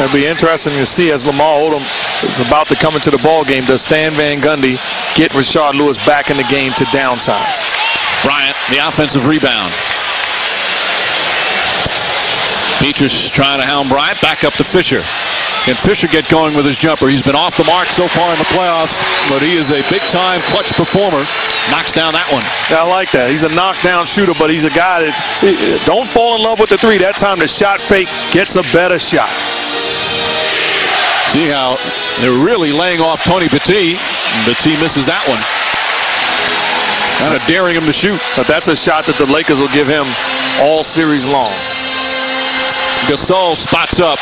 It'll be interesting to see as Lamar Odom is about to come into the ball game. Does Stan Van Gundy get Rashard Lewis back in the game to downsize? Bryant, the offensive rebound. Petrus trying to hound Bryant. Back up to Fisher. Can Fisher get going with his jumper? He's been off the mark so far in the playoffs, but he is a big-time clutch performer. Knocks down that one. Yeah, I like that. He's a knockdown shooter, but he's a guy that don't fall in love with the three. That time the shot fake gets a better shot. See how they're really laying off Tony Petit. Petit misses that one. Kind of daring him to shoot. But that's a shot that the Lakers will give him all series long. Gasol spots up.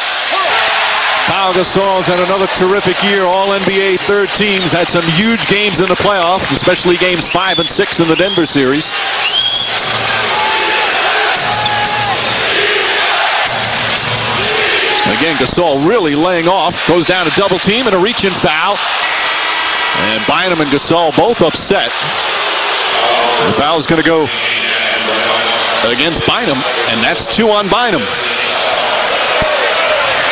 Pau Gasol's had another terrific year. All-NBA third teams. Had some huge games in the playoffs, especially games 5 and 6 in the Denver series. Again, Gasol really laying off. Goes down to double team and a reach-in foul. And Bynum and Gasol both upset. The foul is going to go against Bynum, and that's 2 on Bynum.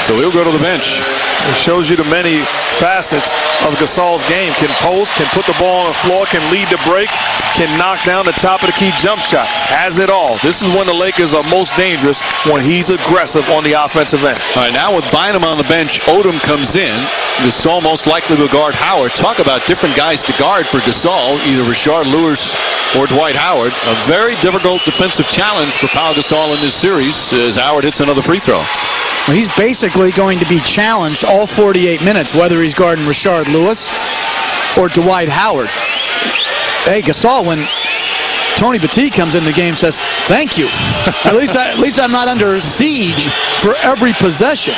So he'll go to the bench. It shows you the many facets of Gasol's game. Can post, can put the ball on the floor, can lead the break, can knock down the top of the key jump shot. Has it all. This is when the Lakers are most dangerous, when he's aggressive on the offensive end. All right, now with Bynum on the bench, Odom comes in. Gasol most likely will guard Howard. Talk about different guys to guard for Gasol, either Rashard Lewis or Dwight Howard. A very difficult defensive challenge for Pau Gasol in this series as Howard hits another free throw. Well, he's basically going to be challenged all 48 minutes, whether he's guarding Rashard Lewis or Dwight Howard. Hey, Gasol, when Tony Petit comes in the game, says, thank you. At least I'm not under siege for every possession.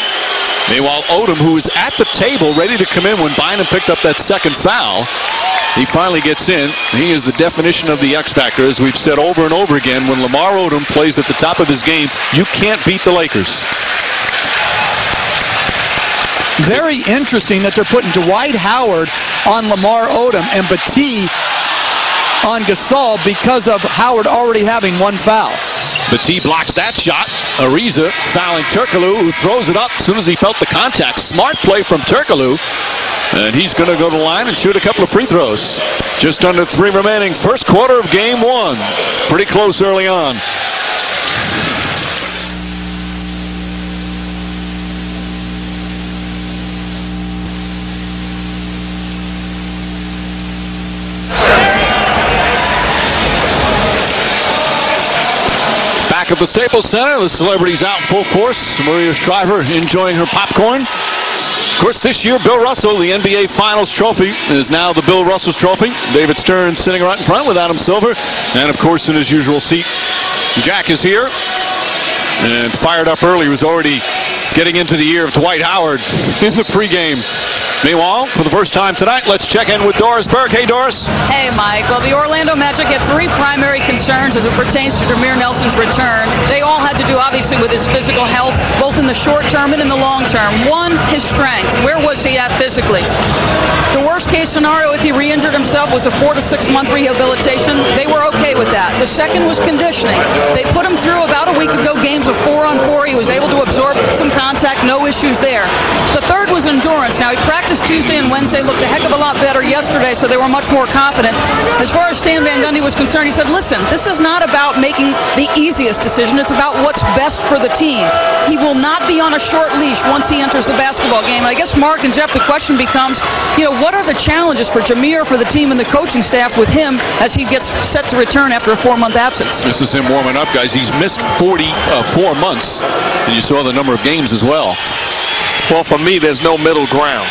Meanwhile, Odom, who is at the table ready to come in when Bynum picked up that second foul, he finally gets in. He is the definition of the X factor, as we've said over and over again. When Lamar Odom plays at the top of his game, you can't beat the Lakers. Very interesting that they're putting Dwight Howard on Lamar Odom and Petit on Gasol because of Howard already having one foul. Petit blocks that shot. Ariza fouling Turkoglu, who throws it up as soon as he felt the contact. Smart play from Turkoglu. And he's going to go to the line and shoot a couple of free throws. Just under 3 remaining. First quarter of game 1. Pretty close early on. At the Staples Center, the celebrities out full force. Maria Shriver enjoying her popcorn. Of course, this year, Bill Russell, the NBA Finals trophy, is now the Bill Russell trophy. David Stern sitting right in front with Adam Silver. And, of course, in his usual seat, Jack is here. And fired up early. He was already getting into the year of Dwight Howard in the pregame. Meanwhile, for the first time tonight, let's check in with Doris Burke. Hey, Doris. Hey, Mike. Well, the Orlando Magic had 3 primary concerns as it pertains to Jameer Nelson's return. They all had to do, obviously, with his physical health, both in the short term and in the long term. One, his strength. Where was he at physically? The worst-case scenario, if he re-injured himself, was a 4 to 6 month rehabilitation. They were okay with that. The second was conditioning. They put him through about a week ago games of 4-on-4. He was able to absorb some contact, no issues there. The third was endurance. Now, he practiced Tuesday and Wednesday, looked a heck of a lot better yesterday, so they were much more confident. As far as Stan Van Gundy was concerned, he said, listen, this is not about making the easiest decision. It's about what's best for the team. He will not be on a short leash once he enters the basketball game. I guess, Mark and Jeff, the question becomes, what are the challenges for Jameer, for the team, and the coaching staff with him as he gets set to return after a 4-month absence? This is him warming up, guys. He's missed 4 months, and you saw the number of games as well. Well, for me, there's no middle ground.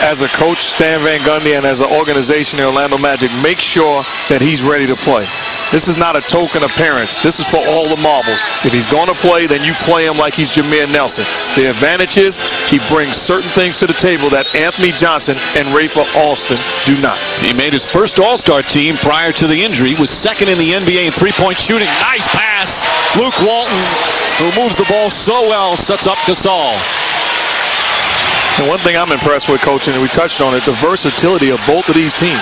As a coach, Stan Van Gundy, and as an organization, the Orlando Magic, make sure that he's ready to play. This is not a token appearance. This is for all the marbles. If he's going to play, then you play him like he's Jameer Nelson. The advantage is he brings certain things to the table that Anthony Johnson and Rafer Alston do not. He made his first All-Star team prior to the injury, was second in the NBA in three-point shooting. Nice pass. Luke Walton, who moves the ball so well, sets up Gasol. And one thing I'm impressed with, Coach, and we touched on it, the versatility of both of these teams.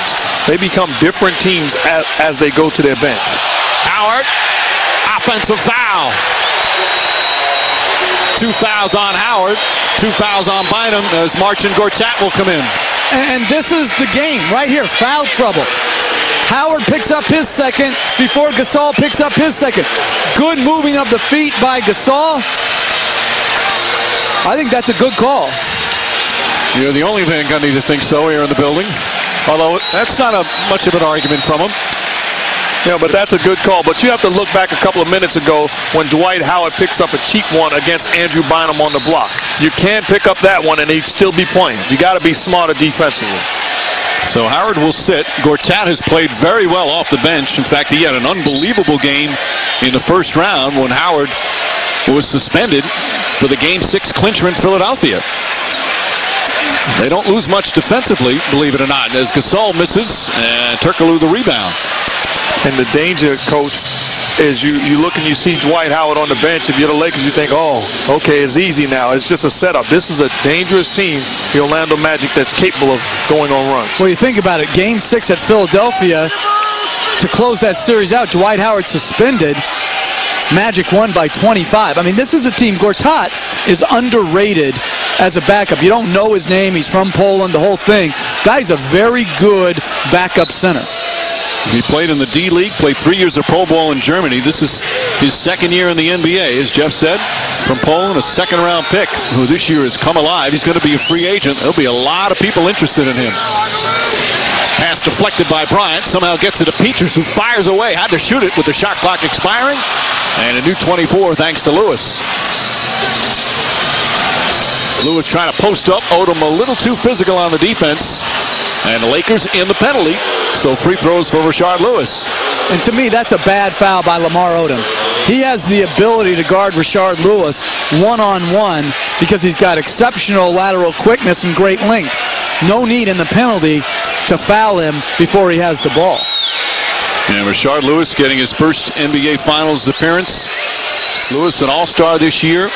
They become different teams as they go to their bench. Howard, offensive foul. 2 fouls on Howard, 2 fouls on Bynum as Marcin Gortat will come in. And this is the game right here, foul trouble. Howard picks up his second before Gasol picks up his second. Good moving of the feet by Gasol. I think that's a good call. You're the only Van Gundy to think so here in the building. Although that's not much of an argument from him. Yeah, but that's a good call. But you have to look back a couple of minutes ago when Dwight Howard picks up a cheap one against Andrew Bynum on the block. You can't pick up that one and he'd still be playing. You got to be smarter defensively. So Howard will sit. Gortat has played very well off the bench. In fact, he had an unbelievable game in the first round when Howard was suspended for the Game 6 clincher in Philadelphia. They don't lose much defensively, believe it or not, as Gasol misses and Turkoglu the rebound. And the danger, Coach, is you look and you see Dwight Howard on the bench. If you're the Lakers, you think, oh, okay, it's easy now. It's just a setup. This is a dangerous team, the Orlando Magic, that's capable of going on runs. Well, you think about it, Game 6 at Philadelphia, to close that series out, Dwight Howard suspended. Magic won by 25. I mean, this is a team. Gortat is underrated as a backup. You don't know his name. He's from Poland, the whole thing. Guy's a very good backup center. He played in the D-League, played 3 years of Pro Bowl in Germany. This is his second year in the NBA, as Jeff said. From Poland, a second-round pick, who this year has come alive. He's going to be a free agent. There'll be a lot of people interested in him. Pass deflected by Bryant. Somehow gets it to Peters, who fires away. Had to shoot it with the shot clock expiring. And a new 24 thanks to Lewis. Lewis trying to post up. Odom a little too physical on the defense. And the Lakers in the penalty. So free throws for Rashard Lewis. And to me, that's a bad foul by Lamar Odom. He has the ability to guard Rashard Lewis one-on-one because he's got exceptional lateral quickness and great length. No need in the penalty to foul him before he has the ball. And Rashard Lewis getting his first NBA Finals appearance. Lewis, an all-star this year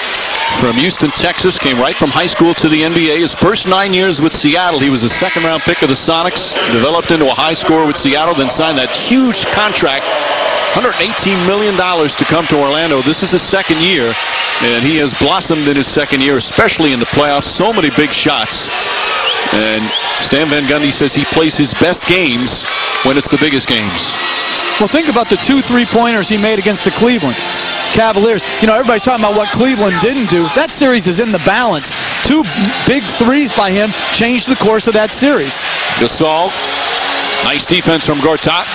from Houston, Texas, came right from high school to the NBA. His first 9 years with Seattle, he was a second-round pick of the Sonics, developed into a high scorer with Seattle, then signed that huge contract, $118 million to come to Orlando. This is his second year, and he has blossomed in his second year, especially in the playoffs. So many big shots. And Stan Van Gundy says he plays his best games when it's the biggest games. Well, think about the 2 3-pointers he made against the Cleveland Cavaliers. You know, everybody's talking about what Cleveland didn't do. That series is in the balance. 2 big threes by him changed the course of that series. Gasol, nice defense from Gortat.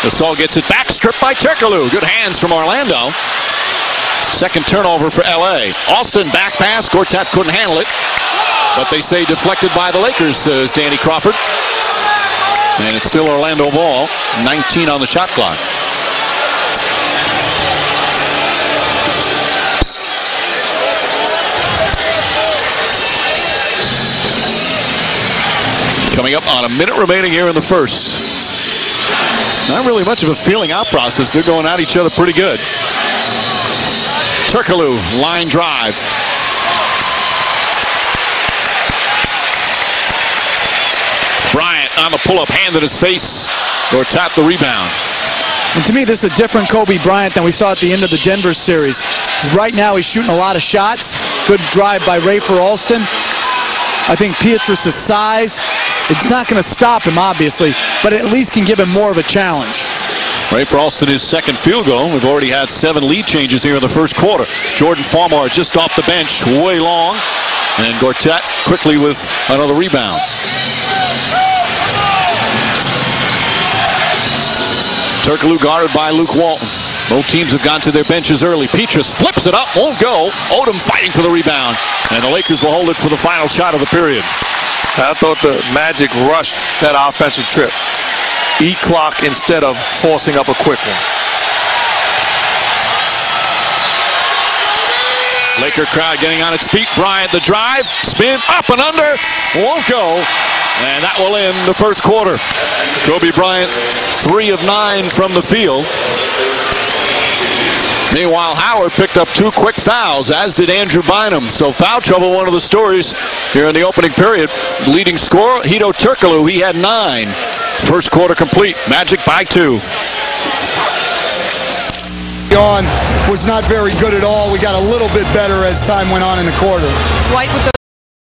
Gasol gets it back, stripped by Turkoglu. Good hands from Orlando. Second turnover for LA. Alston back pass. Gortat couldn't handle it. But they say deflected by the Lakers, says Danny Crawford. And it's still Orlando ball. 19 on the shot clock. Coming up on a minute remaining here in the first. Not really much of a feeling out process. They're going at each other pretty good. Turkoglu, line drive. Bryant on the pull-up, hand in his face, or tap the rebound. And to me, this is a different Kobe Bryant than we saw at the end of the Denver series. Right now, he's shooting a lot of shots. Good drive by Rafer Alston. I think Pietrus' size, it's not going to stop him, obviously, but at least can give him more of a challenge. Rafer Alston, his second field goal. We've already had 7 lead changes here in the first quarter. Jordan Farmar just off the bench, way long. And Gortat quickly with another rebound. Turkoglu guarded by Luke Walton. Both teams have gone to their benches early. Pietrus flips it up, won't go. Odom fighting for the rebound. And the Lakers will hold it for the final shot of the period. I thought the Magic rushed that offensive trip. Eat clock instead of forcing up a quick one. Laker crowd getting on its feet. Bryant, the drive, spin, up and under, won't go. And that will end the first quarter. Kobe Bryant, 3 of 9 from the field. Meanwhile, Howard picked up 2 quick fouls, as did Andrew Bynum. So foul trouble, one of the stories here in the opening period. Leading scorer, Hedo Turkoglu, he had 9. First quarter complete. Magic by 2. on was not very good at all. We got a little bit better as time went on in the quarter. Dwight with the